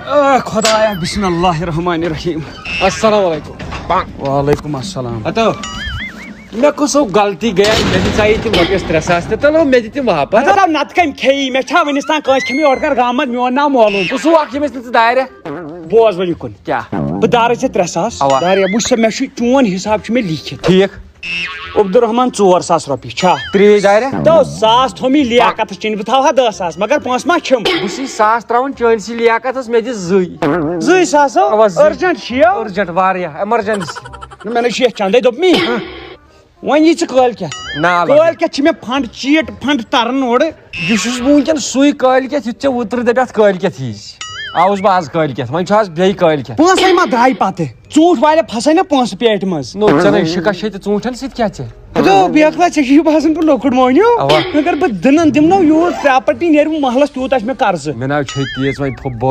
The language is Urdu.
خدایا بسم اللہ الرحمن الرحیم. السلام علیکم. وعلیکم السلام. اتو مے کسو غلطی گیا مے دِژاے تِم رۄپیس 3,000 تہٕ تلو مے دِتِم واپس. نت کم کھیی مے چھا ونس تان کٲنٛسہِ کھیٚمی اور کر گامت میون ناو معلوم. کُس اکھ ییٚمِس نہٕ ژٕ دارِ بوز وۄنۍ یِکُن کیٛاہ بہٕ دارے ژےٚ 3,000. اوا. دارے وٕچھ سا مےٚ چھُ چون حساب چھُ مےٚ لیٖکھِتھ. ٹھیٖک عبدالرحمان 4,000 رۄپیہِ چھا 3 دارِ تو 1,000 تھو مےٚ لیاقتس چِنۍ بہٕ تھاوہا 10,000 مگر پونٛسہٕ ما چھِم. بہٕ چھُسے 1,000 تراوان چٲنسٕے لیاقتس مے دِ 2 2,000 اوا، 2. أرجنٛٹ چھِیو أرجنٛٹ واریاہ ایمرجنسی. مےٚ نَے چھُ یتھ چندے دوٚپ مے وۄنۍ یی ژٕ کٲلکٮ۪تھ. نا کٲلکٮ۪تھ چھِ مےٚ فنڈ چیٖٹ فنڈ ترن اورٕ. یہ چھُس بہٕ وٕنکٮ۪ن سُے کٲلکٮ۪تھ یُتھ ژےٚ اوترٕ دپیاتھ کٲلکٮ۪تھ ییٖزِ. آوُس بہٕ آز کٲلکٮ۪تھ وۄنۍ چھُ آز بیٚیہِ کٲلکٮ۪تھ. پونٛسے ما درٛاے پتہٕ ژوٗنٛٹھۍ واریاہ پھسے نا پونٛسہٕ پیٹہِ منٛز. نو ژےٚ نَے شِکَس چھے تہٕ ژوٗنٛٹھٮ۪ن سۭتۍ کیٛاہ ژےٚ. بیکلا ژےٚ چھُے باسان بہٕ لۄکُٹ مٲنِو. اوا. اگر بہٕ دٕنن دِمنو یوٗت پراپرٹی نیرِ محلس تیوٗتاہ چھُ مےٚ قرضہٕ. مےٚ ناو چھے تیز وۄنۍ